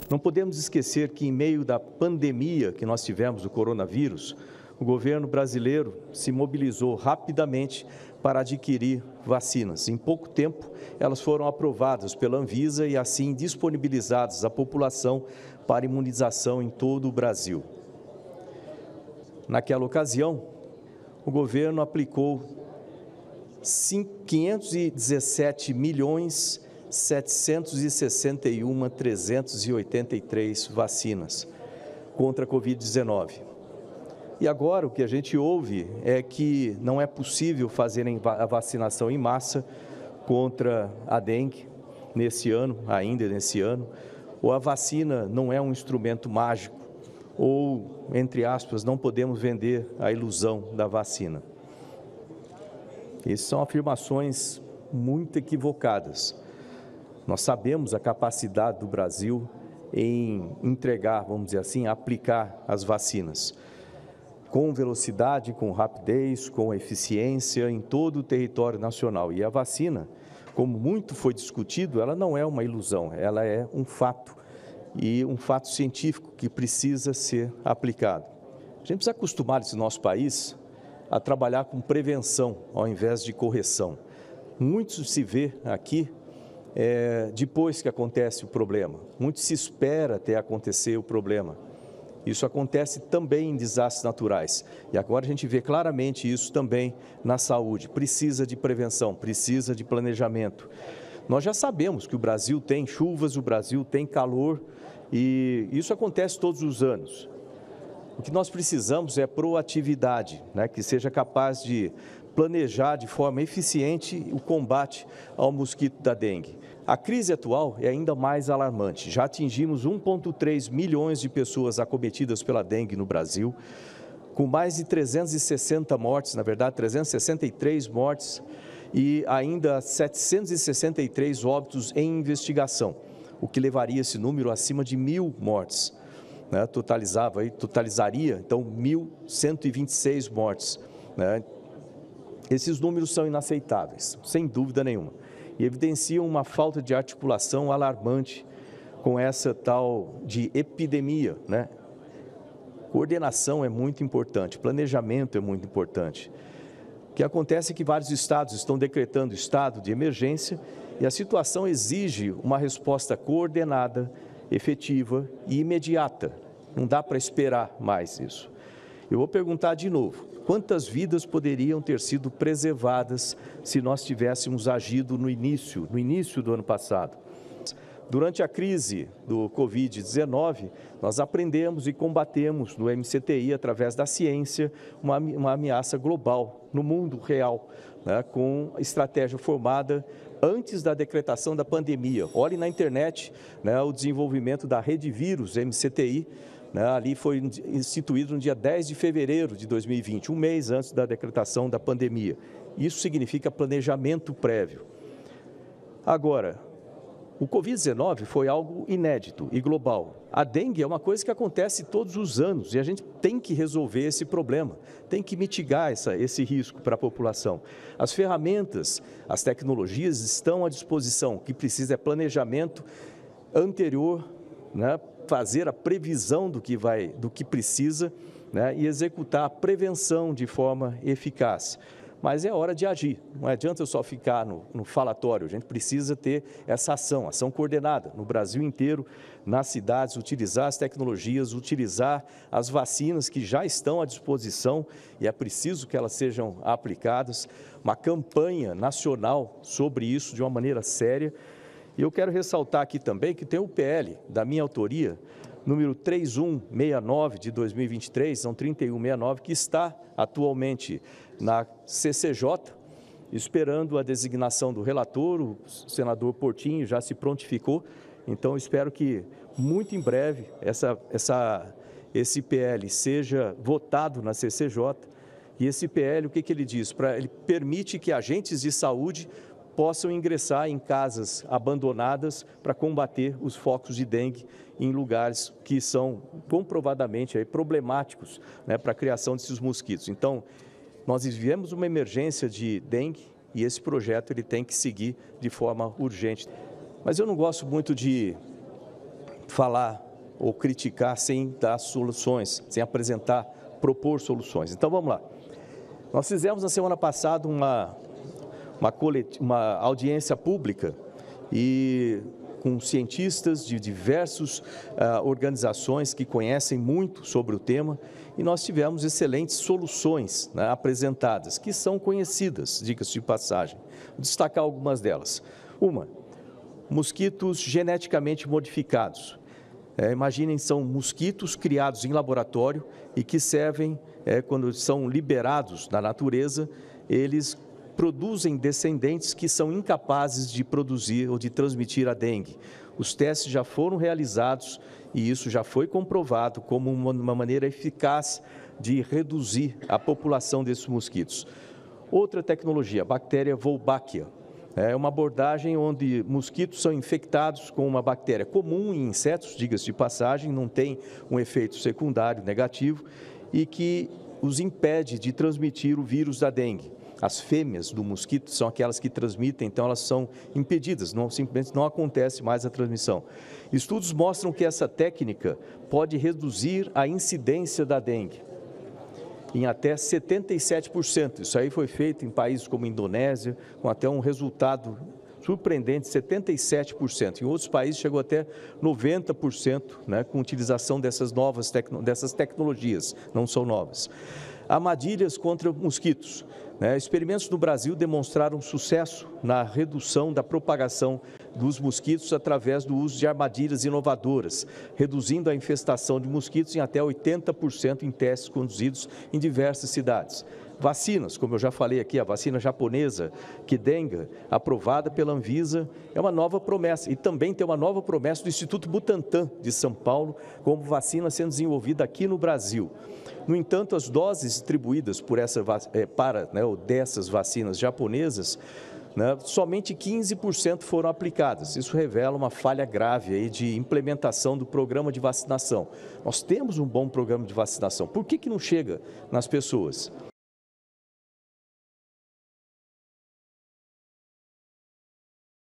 Não podemos esquecer que, em meio da pandemia que nós tivemos do coronavírus, o governo brasileiro se mobilizou rapidamente para adquirir vacinas. Em pouco tempo, elas foram aprovadas pela Anvisa e, assim, disponibilizadas à população para imunização em todo o Brasil. Naquela ocasião, o governo aplicou 517.761.383 vacinas contra a Covid-19. E agora o que a gente ouve é que não é possível fazer a vacinação em massa contra a dengue ainda nesse ano, ou a vacina não é um instrumento mágico, ou, entre aspas, não podemos vender a ilusão da vacina. Essas são afirmações muito equivocadas. Nós sabemos a capacidade do Brasil em entregar, vamos dizer assim, aplicar as vacinas com velocidade, com rapidez, com eficiência em todo o território nacional. E a vacina, como muito foi discutido, ela não é uma ilusão, ela é um fato, e um fato científico que precisa ser aplicado. A gente precisa acostumar esse nosso país a trabalhar com prevenção ao invés de correção. Muito se vê aqui depois que acontece o problema, muito se espera até acontecer o problema. Isso acontece também em desastres naturais. E agora a gente vê claramente isso também na saúde. Precisa de prevenção, precisa de planejamento. Nós já sabemos que o Brasil tem chuvas, o Brasil tem calor, e isso acontece todos os anos. O que nós precisamos é proatividade, que seja capaz de planejar de forma eficiente o combate ao mosquito da dengue. A crise atual é ainda mais alarmante. Já atingimos 1,3 milhões de pessoas acometidas pela dengue no Brasil, com mais de 360 mortes, na verdade 363 mortes e ainda 763 óbitos em investigação, o que levaria esse número acima de 1.000 mortes. Totalizaria, então, 1.126 mortes. Esses números são inaceitáveis, sem dúvida nenhuma, e evidenciam uma falta de articulação alarmante com essa tal de epidemia. Coordenação é muito importante, planejamento é muito importante. O que acontece é que vários estados estão decretando estado de emergência e a situação exige uma resposta coordenada, efetiva e imediata. Não dá para esperar mais isso. Eu vou perguntar de novo, quantas vidas poderiam ter sido preservadas se nós tivéssemos agido no início do ano passado? Durante a crise do Covid-19, nós aprendemos e combatemos no MCTI, através da ciência, uma ameaça global no mundo real, com estratégia formada antes da decretação da pandemia. Olhe na internet o desenvolvimento da Rede Vírus, MCTI, ali foi instituído no dia 10 de fevereiro de 2020, um mês antes da decretação da pandemia. Isso significa planejamento prévio. Agora, o Covid-19 foi algo inédito e global. A dengue é uma coisa que acontece todos os anos e a gente tem que resolver esse problema, tem que mitigar esse risco para a população. As ferramentas, as tecnologias estão à disposição. O que precisa é planejamento anterior, fazer a previsão do que precisa, e executar a prevenção de forma eficaz. Mas é hora de agir, não adianta eu só ficar no falatório, a gente precisa ter essa ação coordenada no Brasil inteiro, nas cidades, utilizar as tecnologias, utilizar as vacinas que já estão à disposição e é preciso que elas sejam aplicadas, uma campanha nacional sobre isso de uma maneira séria. E eu quero ressaltar aqui também que tem o PL da minha autoria, número 3169 de 2023, são 3169, que está atualmente na CCJ, esperando a designação do relator. O senador Portinho já se prontificou, então espero que muito em breve esse PL seja votado na CCJ. E esse PL, o que ele diz? Ele permite que agentes de saúde possam ingressar em casas abandonadas para combater os focos de dengue em lugares que são comprovadamente problemáticos para a criação desses mosquitos. Então, nós vivemos uma emergência de dengue e esse projeto ele tem que seguir de forma urgente. Mas eu não gosto muito de falar ou criticar sem dar soluções, sem apresentar, propor soluções. Então vamos lá. Nós fizemos na semana passada uma audiência pública e com cientistas de diversas organizações que conhecem muito sobre o tema, e nós tivemos excelentes soluções, né, apresentadas, que são conhecidas, diga-se de passagem. Vou destacar algumas delas. Uma, mosquitos geneticamente modificados. Imaginem, são mosquitos criados em laboratório e que servem, quando são liberados na natureza, eles produzem descendentes que são incapazes de produzir ou de transmitir a dengue. Os testes já foram realizados e isso já foi comprovado como uma maneira eficaz de reduzir a população desses mosquitos. Outra tecnologia, a bactéria Wolbachia. É uma abordagem onde mosquitos são infectados com uma bactéria comum em insetos, diga-se de passagem, não tem um efeito secundário negativo e que os impede de transmitir o vírus da dengue. As fêmeas do mosquito são aquelas que transmitem, então elas são impedidas, simplesmente não acontece mais a transmissão. Estudos mostram que essa técnica pode reduzir a incidência da dengue em até 77%. Isso aí foi feito em países como Indonésia, com até um resultado surpreendente, 77%. Em outros países chegou até 90%, né, com utilização dessas tecnologias, não são novas. Armadilhas contra mosquitos. Experimentos no Brasil demonstraram sucesso na redução da propagação dos mosquitos através do uso de armadilhas inovadoras, reduzindo a infestação de mosquitos em até 80% em testes conduzidos em diversas cidades. Vacinas, como eu já falei aqui, a vacina japonesa, Qdenga, aprovada pela Anvisa, é uma nova promessa. E também tem uma nova promessa do Instituto Butantan de São Paulo, como vacina sendo desenvolvida aqui no Brasil. No entanto, as doses distribuídas dessas vacinas japonesas, somente 15% foram aplicadas. Isso revela uma falha grave aí de implementação do programa de vacinação. Nós temos um bom programa de vacinação. Por que não chega nas pessoas?